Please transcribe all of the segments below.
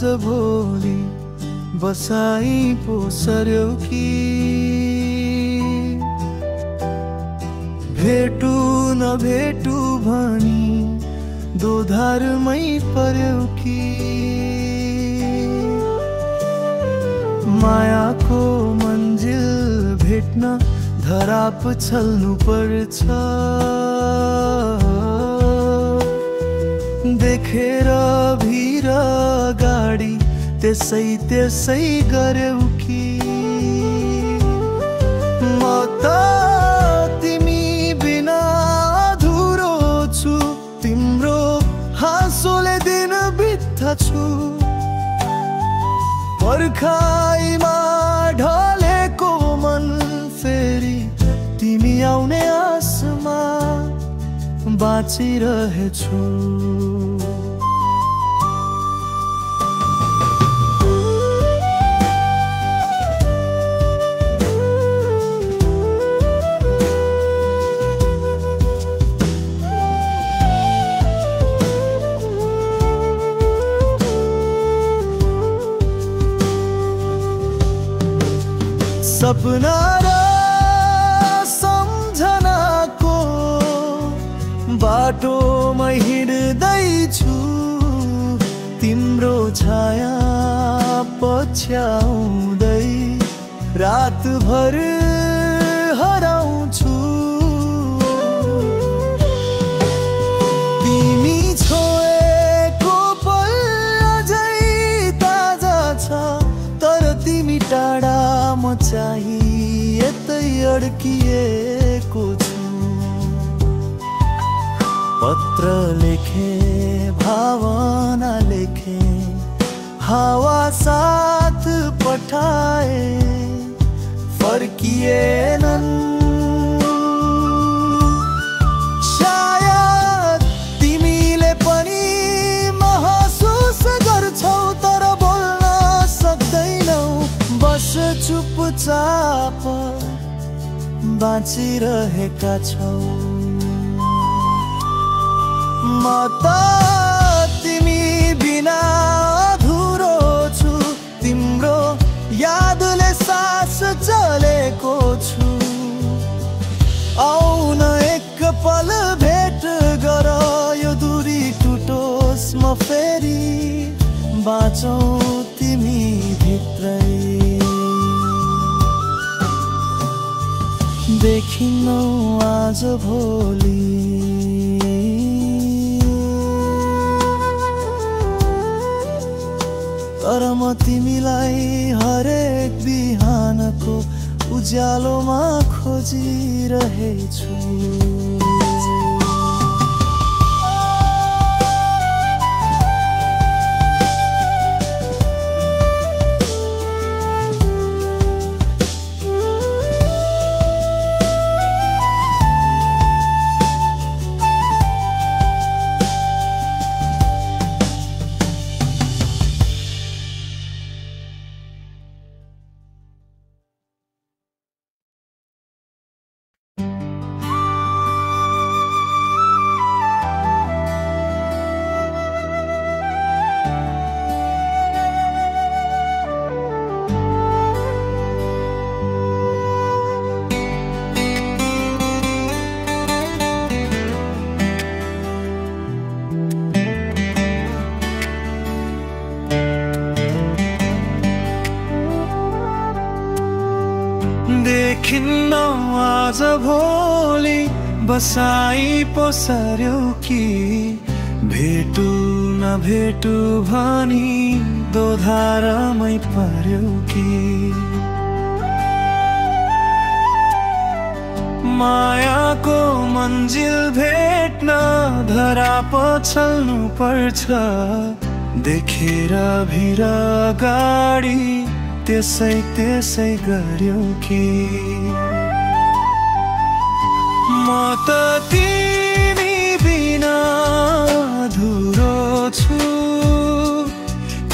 आज भोलि बसाई पो सर्यो कि भेटु नभेटु भनी दोधारमै पर्यो कि मायाको मन्जिल भेट्न धराप छल्नु पर्छ देखेर भिर गाडी त्यसै त्यसै गर्यौ कि म त तिमी बिना अधुरो छु तिम्रो हाँसोले दिन बित्छु पर्खाइमा ढलेको मन फेरि तिमी आउने आसमा बाँचिरहेछु सपना र सम्झनाको बाटोमा हिँड्दैछु तिम्रो छाया पछ्याउँदै रातभर हराउँछु तिमी छोएको पल अझै ताजा छ तर तिमी टाढा म चाहिँ यतै अड्किएको छु पत्र लेखे भावना लेखे हावा साथ पठाए फर्किएनन् शायद तिमीले पनि महसुस गर्छौ तर बोल्न सक्दैनौ बस चुपचाप बाँचिरहेका छौ म त तिमी बिना अधुरो छु तिम्रो यादले सास चलेको छु आउन एक पल भेट गर यो दूरी टुटोस् म फेरि बाँचौ तिमी भित्रै देखिनौ आज भोलि तर म तिमीलाई हरेक बिहानको उज्यालोमा खोजिरहेछु देखिन्नौ आज भोलि बसाई पो सर्यो कि भेटु नभेटु भनी दोधारमै पर्यो कि मायाको मन्जिल भेट्न धराप छल्नु पर्छ देखेर भिर गाडी त्यसै त्यसै गर्यो कि म त तिमी बिना अधुरो छु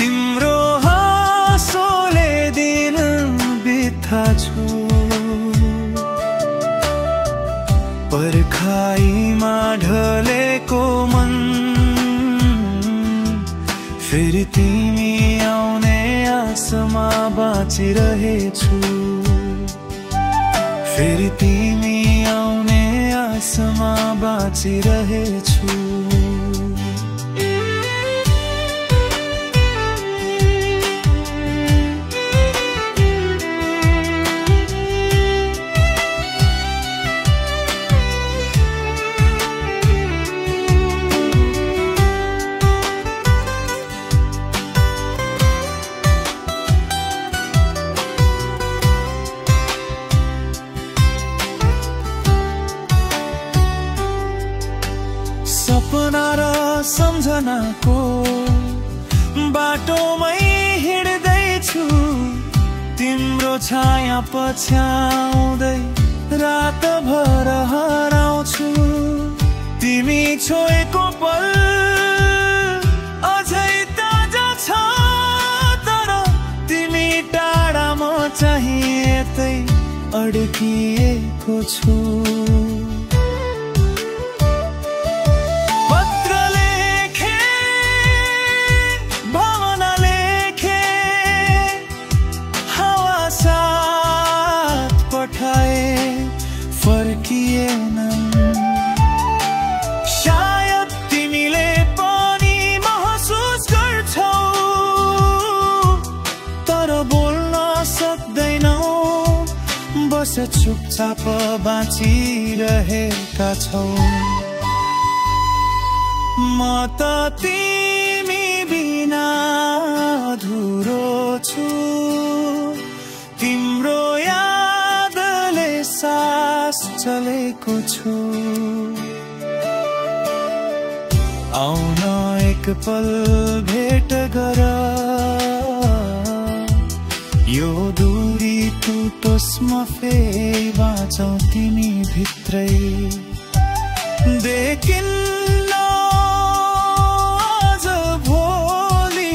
तिम्रो हाँसोले दिन बित्छु पर्खाइमा ढलेको मन फेरि तिमी बाँचिरहेछु फेरि तिमी आउने आसमा बाँचिरहेछु सपना र सम्झनाको बाटोमै हिँड्दैछु तिम्रो छाया पछ्याउँदै रातभर हराउँछु तिमी छोएको पल अझै ताजा छ तर तिमी टाढा म चाहिँ यतै अड्किएको छु फर्किएनन् सायद तिमीले पनि महसुस गर्छौ तर बोल्न सक्दैनौ बस चुपचाप बाँचिरहेका छौ म त तिमी बिना अधुरो छु तिम्रो सास चलेको छु आउन एक पल भेट गर यो दूरी टुटोस् म फेरि बाँचौ तिमी भित्रै देखिन्न आज भोलि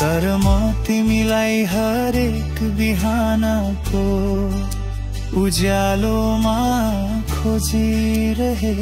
तर म तिमीलाई हरेक बिहानको उज्यालोमा खोजिरहेछु